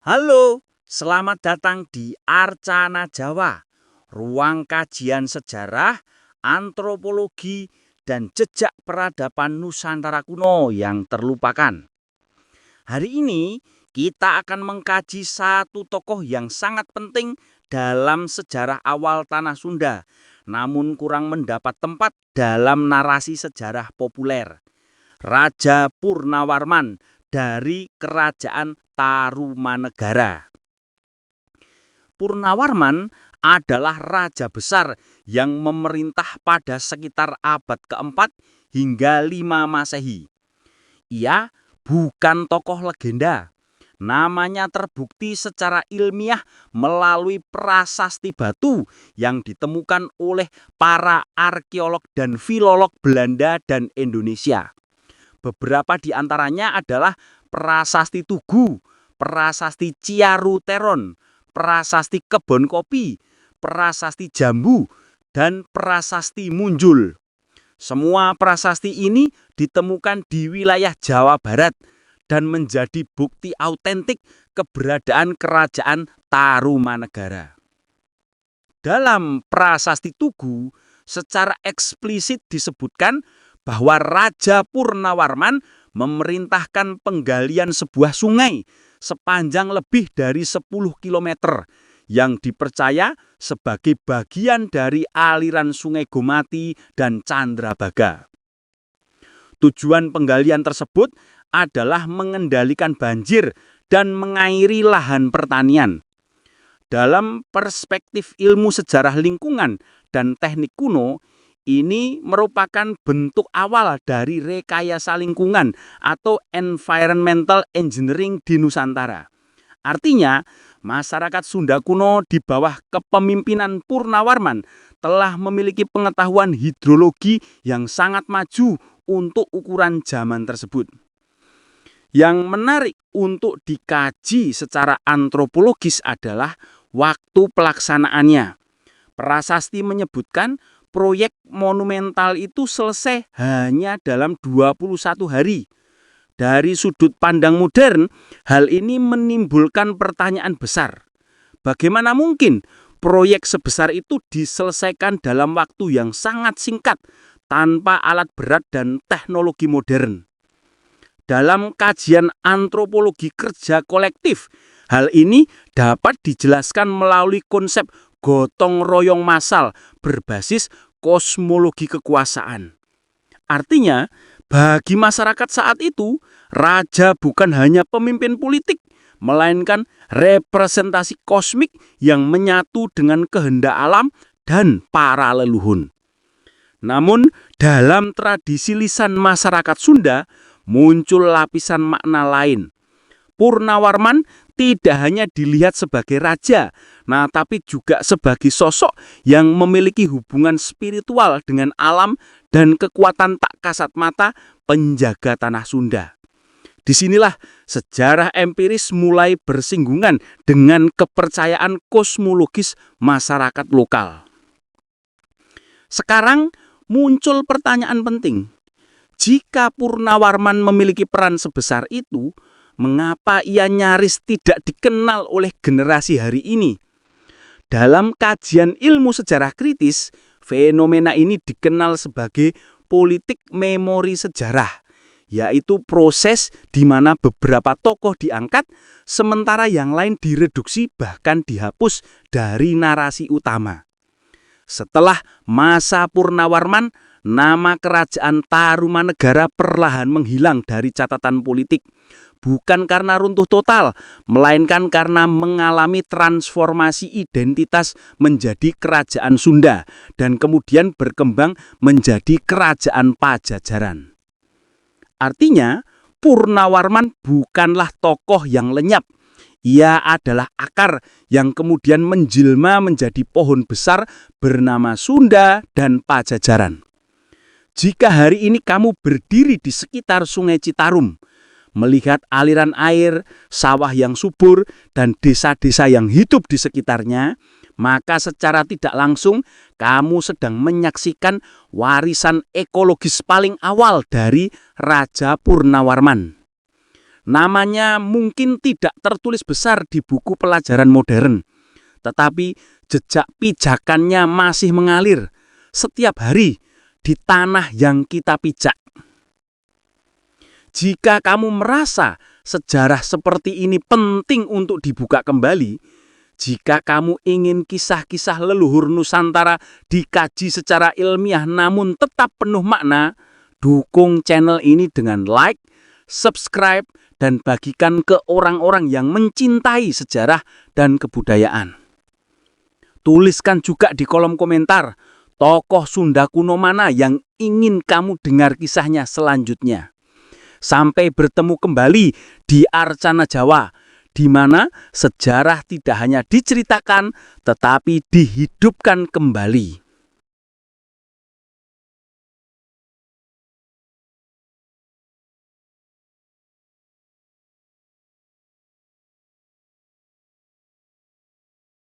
Halo, selamat datang di Arcana Jawa, ruang kajian sejarah, antropologi, dan jejak peradaban Nusantara kuno yang terlupakan. Hari ini kita akan mengkaji satu tokoh yang sangat penting dalam sejarah awal Tanah Sunda, namun kurang mendapat tempat dalam narasi sejarah populer. Raja Purnawarman dari Kerajaan Tarumanegara. Purnawarman adalah raja besar yang memerintah pada sekitar abad keempat hingga 5 Masehi. Ia bukan tokoh legenda. Namanya terbukti secara ilmiah melalui prasasti batu yang ditemukan oleh para arkeolog dan filolog Belanda dan Indonesia. Beberapa di antaranya adalah Prasasti Tugu, Prasasti Ciaru Teron, Prasasti Kebon Kopi, Prasasti Jambu, dan Prasasti Munjul. Semua prasasti ini ditemukan di wilayah Jawa Barat dan menjadi bukti autentik keberadaan Kerajaan Tarumanegara. Dalam Prasasti Tugu, secara eksplisit disebutkan bahwa Raja Purnawarman memerintahkan penggalian sebuah sungai sepanjang lebih dari 10 km yang dipercaya sebagai bagian dari aliran Sungai Gomati dan Candrabaga. Tujuan penggalian tersebut adalah mengendalikan banjir dan mengairi lahan pertanian. Dalam perspektif ilmu sejarah lingkungan dan teknik kuno, ini merupakan bentuk awal dari rekayasa lingkungan atau environmental engineering di Nusantara. Artinya, masyarakat Sunda kuno di bawah kepemimpinan Purnawarman telah memiliki pengetahuan hidrologi yang sangat maju untuk ukuran zaman tersebut. Yang menarik untuk dikaji secara antropologis adalah waktu pelaksanaannya. Prasasti menyebutkan proyek monumental itu selesai hanya dalam 21 hari. Dari sudut pandang modern, hal ini menimbulkan pertanyaan besar. Bagaimana mungkin proyek sebesar itu diselesaikan dalam waktu yang sangat singkat tanpa alat berat dan teknologi modern? Dalam kajian antropologi kerja kolektif, hal ini dapat dijelaskan melalui konsep gotong royong massal berbasis kosmologi kekuasaan. Artinya, bagi masyarakat saat itu, raja bukan hanya pemimpin politik, melainkan representasi kosmik yang menyatu dengan kehendak alam dan para leluhun. Namun, dalam tradisi lisan masyarakat Sunda, muncul lapisan makna lain. Purnawarman tidak hanya dilihat sebagai raja, tapi juga sebagai sosok yang memiliki hubungan spiritual dengan alam dan kekuatan tak kasat mata penjaga tanah Sunda. Disinilah sejarah empiris mulai bersinggungan dengan kepercayaan kosmologis masyarakat lokal. Sekarang muncul pertanyaan penting. Jika Purnawarman memiliki peran sebesar itu, mengapa ia nyaris tidak dikenal oleh generasi hari ini? Dalam kajian ilmu sejarah kritis, fenomena ini dikenal sebagai politik memori sejarah, yaitu proses di mana beberapa tokoh diangkat, sementara yang lain direduksi bahkan dihapus dari narasi utama. Setelah masa Purnawarman, nama Kerajaan Tarumanegara perlahan menghilang dari catatan politik. Bukan karena runtuh total, melainkan karena mengalami transformasi identitas menjadi Kerajaan Sunda dan kemudian berkembang menjadi Kerajaan Pajajaran. Artinya, Purnawarman bukanlah tokoh yang lenyap. Ia adalah akar yang kemudian menjelma menjadi pohon besar bernama Sunda dan Pajajaran. Jika hari ini kamu berdiri di sekitar Sungai Citarum, melihat aliran air, sawah yang subur, dan desa-desa yang hidup di sekitarnya, maka secara tidak langsung kamu sedang menyaksikan warisan ekologis paling awal dari Raja Purnawarman. Namanya mungkin tidak tertulis besar di buku pelajaran modern, tetapi jejak pijakannya masih mengalir setiap hari di tanah yang kita pijak. Jika kamu merasa sejarah seperti ini penting untuk dibuka kembali, jika kamu ingin kisah-kisah leluhur Nusantara dikaji secara ilmiah namun tetap penuh makna, dukung channel ini dengan like, subscribe, dan bagikan ke orang-orang yang mencintai sejarah dan kebudayaan. Tuliskan juga di kolom komentar tokoh Sunda kuno mana yang ingin kamu dengar kisahnya selanjutnya. Sampai bertemu kembali di Arcana Jawa, di mana sejarah tidak hanya diceritakan tetapi dihidupkan kembali.